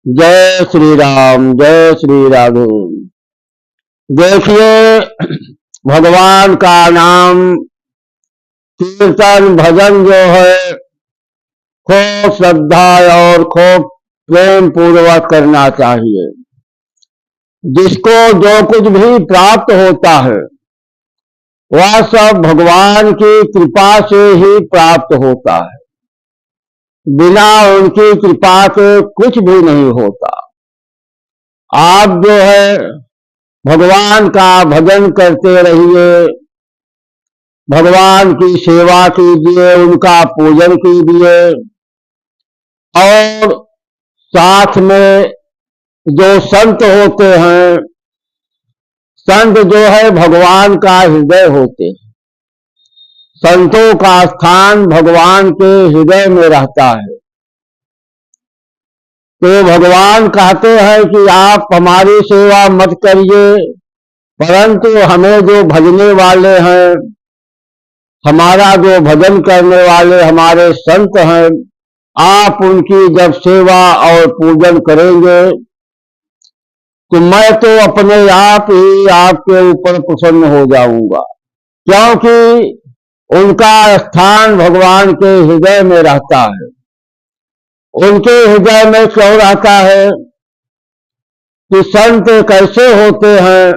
जय श्री राम, जय श्री राधे। देखिए, भगवान का नाम कीर्तन भजन जो है खूब श्रद्धा और खूब प्रेम पूर्वक करना चाहिए। जिसको जो कुछ भी प्राप्त होता है वह सब भगवान की कृपा से ही प्राप्त होता है। बिना उनकी कृपा के कुछ भी नहीं होता। आप जो है भगवान का भजन करते रहिए, भगवान की सेवा कीजिए, उनका पूजन कीजिए और साथ में जो संत होते हैं, संत जो है भगवान का हृदय होते हैं। संतों का स्थान भगवान के हृदय में रहता है। तो भगवान कहते हैं कि आप हमारी सेवा मत करिए, परंतु हमें जो भजने वाले हैं, हमारा जो भजन करने वाले हमारे संत हैं, आप उनकी जब सेवा और पूजन करेंगे तो मैं तो अपने आप ही आपके ऊपर प्रसन्न हो जाऊंगा, क्योंकि उनका स्थान भगवान के हृदय में रहता है। उनके हृदय में क्यों रहता है कि संत कैसे होते हैं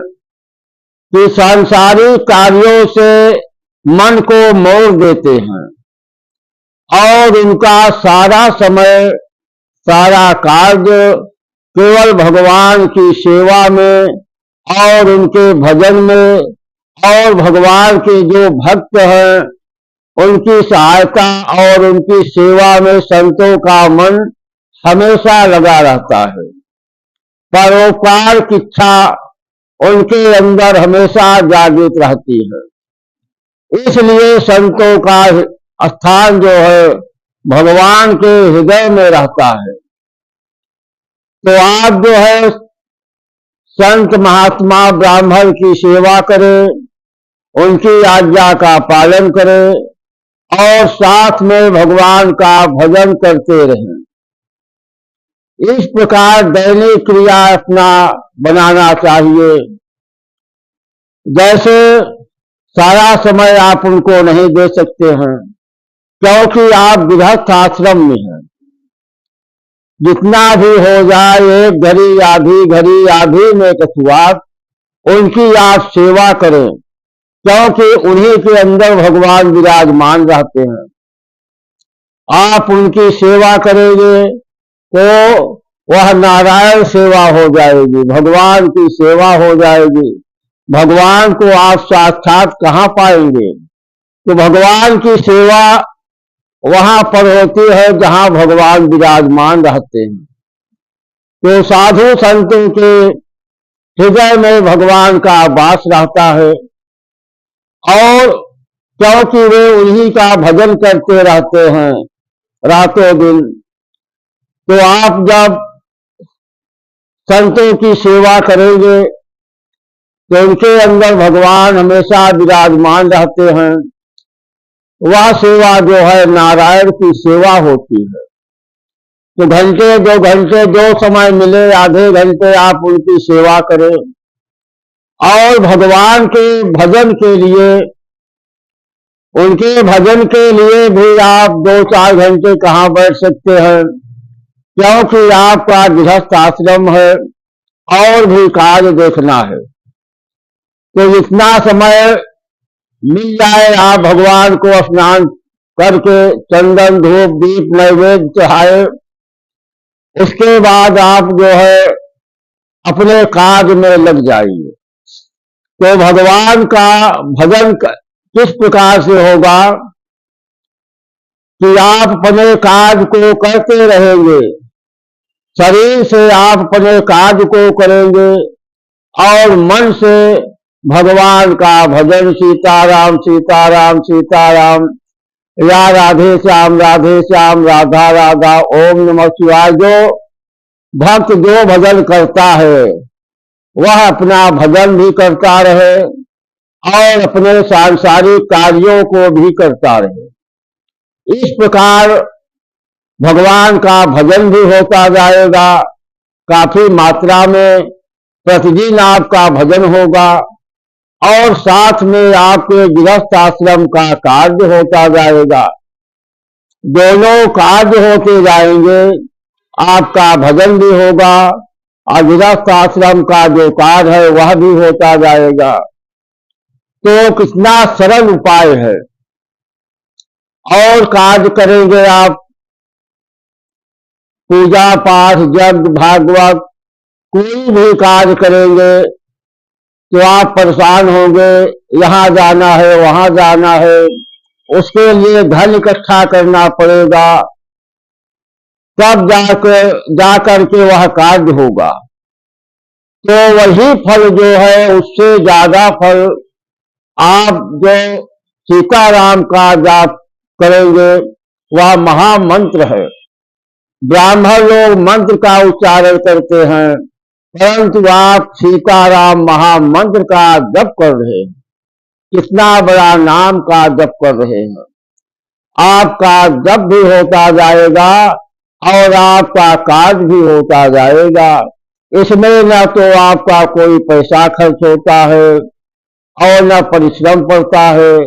कि सांसारिक कार्यों से मन को मोड़ देते हैं और उनका सारा समय, सारा कार्य केवल भगवान की सेवा में और उनके भजन में और भगवान के जो भक्त हैं उनकी सहायता और उनकी सेवा में संतों का मन हमेशा लगा रहता है। परोपकार की इच्छा उनके अंदर हमेशा जागृत रहती है। इसलिए संतों का स्थान जो है भगवान के हृदय में रहता है। तो आप जो है संत महात्मा ब्राह्मण की सेवा करें, उनकी आज्ञा का पालन करें और साथ में भगवान का भजन करते रहें। इस प्रकार दैनिक क्रिया अपना बनाना चाहिए। जैसे सारा समय आप उनको नहीं दे सकते हैं क्योंकि आप गृहस्थ आश्रम में हैं। जितना भी हो जाए, एक घड़ी आधी में कछुआत, उनकी आप सेवा करें क्योंकि उन्हीं के अंदर भगवान विराजमान रहते हैं। आप उनकी सेवा करेंगे तो वह नारायण सेवा हो जाएगी, भगवान की सेवा हो जाएगी। भगवान को आप साक्षात कहाँ पाएंगे? तो भगवान की सेवा वहां पर होती है जहां भगवान विराजमान रहते हैं। तो साधु संतों के हृदय में भगवान का वास रहता है और क्योंकि वे उन्हीं का भजन करते रहते हैं रातों दिन, तो आप जब संतों की सेवा करेंगे तो उनके अंदर भगवान हमेशा विराजमान रहते हैं। वह सेवा जो है नारायण की सेवा होती है। तो घंटे 2 घंटे जो समय मिले, आधे घंटे आप उनकी सेवा करें और भगवान के भजन के लिए, उनके भजन के लिए भी आप 2-4 घंटे कहाँ बैठ सकते हैं क्योंकि आपका गृहस्थ आश्रम है और भी कार्य देखना है। तो जितना समय मिल जाए आप भगवान को स्नान करके चंदन धूप दीप नैवेद्य चढ़ाए, उसके बाद आप जो है अपने कार्य में लग जाइए। तो भगवान का भजन किस प्रकार से होगा कि आप अपने कार्य को करते रहेंगे, शरीर से आप अपने कार्य को करेंगे और मन से भगवान का भजन, सीताराम सीताराम सीताराम, या राधे श्याम राधा राधा, ओम नमः शिवाय। जो भक्त जो भजन करता है वह अपना भजन भी करता रहे और अपने सांसारिक कार्यों को भी करता रहे। इस प्रकार भगवान का भजन भी होता जाएगा काफी मात्रा में प्रतिदिन आपका भजन होगा और साथ में आपके गृहस्थ आश्रम का कार्य होता जाएगा। दोनों कार्य होते जाएंगे, आपका भजन भी होगा और गृहस्थ आश्रम का जो कार्य है वह भी होता जाएगा। तो कितना सरल उपाय है। और कार्य करेंगे आप, पूजा पाठ यज्ञ भागवत कोई भी कार्य करेंगे तो आप परेशान होंगे, यहाँ जाना है वहां जाना है, उसके लिए धन इकट्ठा करना पड़ेगा, तब जाकर के वह कार्य होगा। तो वही फल जो है उससे ज्यादा फल आप जो सीताराम का जाप करेंगे वह महामंत्र है। ब्राह्मण लोग मंत्र का उच्चारण करते हैं, परंतु आप सीताराम महामंत्र का जप कर रहे हैं। कितना बड़ा नाम का जप कर रहे हैं। आपका जप भी होता जाएगा और आपका कार्य भी होता जाएगा। इसमें न तो आपका कोई पैसा खर्च होता है और न परिश्रम पड़ता है,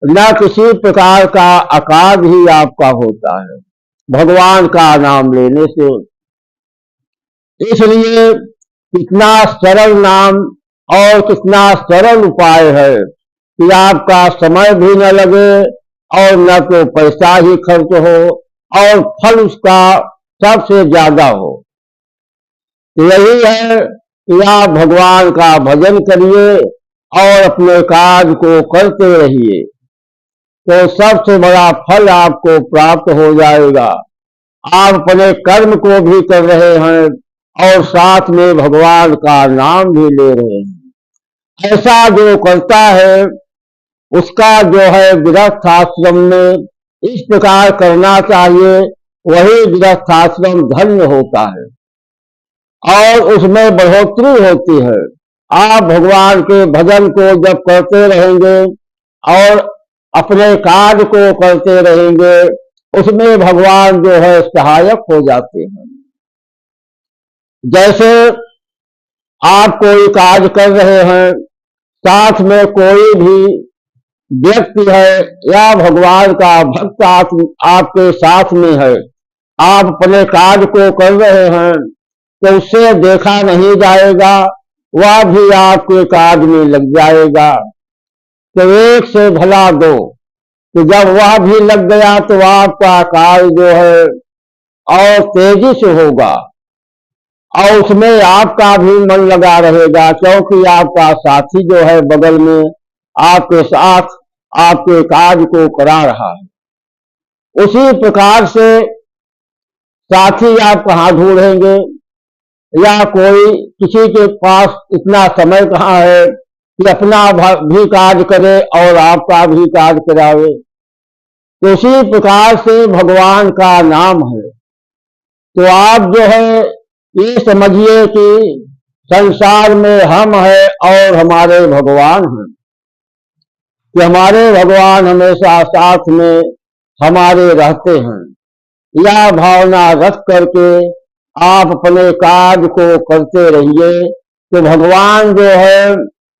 न किसी प्रकार का अकाज ही आपका होता है भगवान का नाम लेने से। इसलिए कितना सरल नाम और कितना सरल उपाय है कि आपका समय भी न लगे और न तो पैसा ही खर्च हो और फल उसका सबसे ज्यादा हो। यही है कि आप भगवान का भजन करिए और अपने कार्य को करते रहिए, तो सबसे बड़ा फल आपको प्राप्त हो जाएगा। आप अपने कर्म को भी कर रहे हैं और साथ में भगवान का नाम भी ले रहे हैं। ऐसा जो करता है उसका जो है गृहस्थ आश्रम में इस प्रकार करना चाहिए, वही गृहस्थ आश्रम धन्य होता है और उसमें बढ़ोतरी होती है। आप भगवान के भजन को जब करते रहेंगे और अपने कार्य को करते रहेंगे, उसमें भगवान जो है सहायक हो जाते हैं। जैसे आप कोई कार्य कर रहे हैं, साथ में कोई भी व्यक्ति है या भगवान का भक्त आपके साथ में है, आप अपने कार्य को कर रहे हैं तो उससे देखा नहीं जाएगा, वह भी आपके कार्य में लग जाएगा। तो एक से भला दो, तो जब वह भी लग गया तो आपका कार्य जो है और तेजी से होगा और उसमें आपका भी मन लगा रहेगा, क्योंकि आपका साथी जो है बगल में आपके साथ आपके कार्य को करा रहा है। उसी प्रकार से साथी आप कहाँ ढूंढेंगे, या कोई किसी के पास इतना समय कहाँ है कि अपना भी कार्य करे और आपका भी कार्य करावे। तो उसी प्रकार से भगवान का नाम है। तो आप जो है ये समझिए कि संसार में हम हैं और हमारे भगवान हैं, कि हमारे भगवान हमेशा साथ में हमारे रहते हैं। यह भावना रख करके आप अपने कार्य को करते रहिए, तो भगवान जो है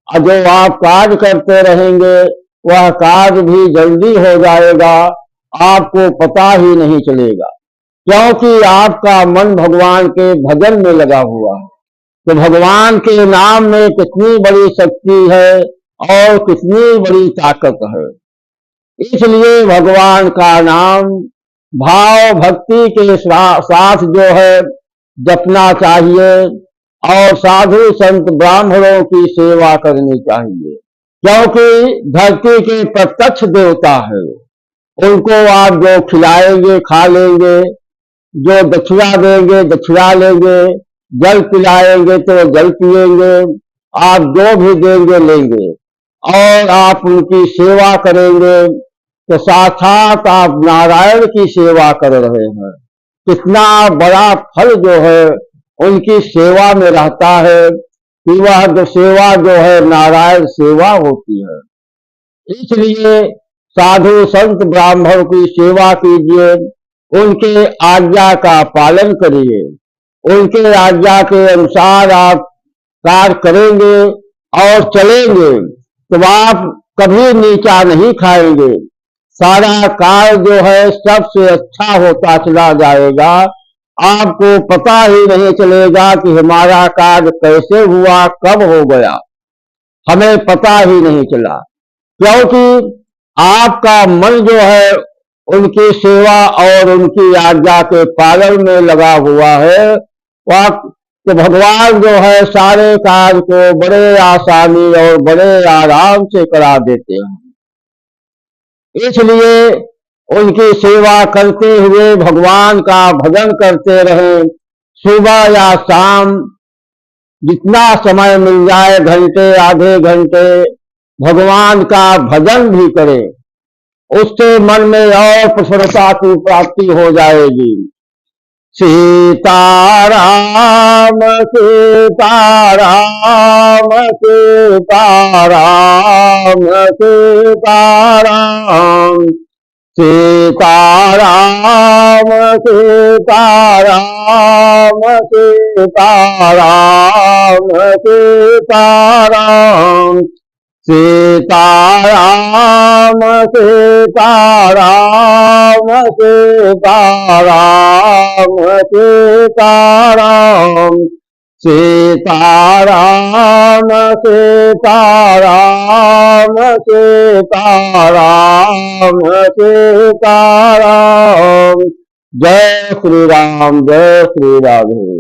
जो आप कार्य करते रहेंगे वह कार्य भी जल्दी हो जाएगा, आपको पता ही नहीं चलेगा, क्योंकि आपका मन भगवान के भजन में लगा हुआ है। तो भगवान के नाम में कितनी बड़ी शक्ति है और कितनी बड़ी ताकत है। इसलिए भगवान का नाम भाव भक्ति के साथ जो है जपना चाहिए और साधु संत ब्राह्मणों की सेवा करनी चाहिए, क्योंकि धरती के प्रत्यक्ष देवता है। उनको आप जो खिलाएंगे खा लेंगे, जो दक्षिणा देंगे दक्षिणा लेंगे, जल पिलाएंगे तो जल पिएंगे, आप जो भी देंगे लेंगे और आप उनकी सेवा करेंगे तो साक्षात आप नारायण की सेवा कर रहे हैं। कितना बड़ा फल जो है उनकी सेवा में रहता है कि वह जो सेवा जो है नारायण सेवा होती है। इसलिए साधु संत ब्राह्मण की सेवा कीजिए, उनके आज्ञा का पालन करिए, उनके आज्ञा के अनुसार आप कार्य करेंगे और चलेंगे तो आप कभी नीचा नहीं खाएंगे। सारा कार्य जो है सबसे अच्छा होता चला जाएगा। आपको पता ही नहीं चलेगा कि हमारा कार्य कैसे हुआ, कब हो गया, हमें पता ही नहीं चला, क्योंकि आपका मन जो है उनकी सेवा और उनकी आज्ञा के पालन में लगा हुआ है। तो भगवान जो है सारे कार्य को बड़े आसानी और बड़े आराम से करा देते हैं। इसलिए उनकी सेवा करते हुए भगवान का भजन करते रहें। सुबह या शाम जितना समय मिल जाए, घंटे आधे घंटे भगवान का भजन भी करें, उससे मन में और प्रसन्नता की प्राप्ति हो जाएगी। सीताराम सीताराम सीताराम सीताराम सीताराम सीताराम सीताराम सीताराम सीताराम सीताराम सीताराम सीताराम सीताराम सीताराम सीताराम सीताराम। जय श्री राम, जय श्री राधे।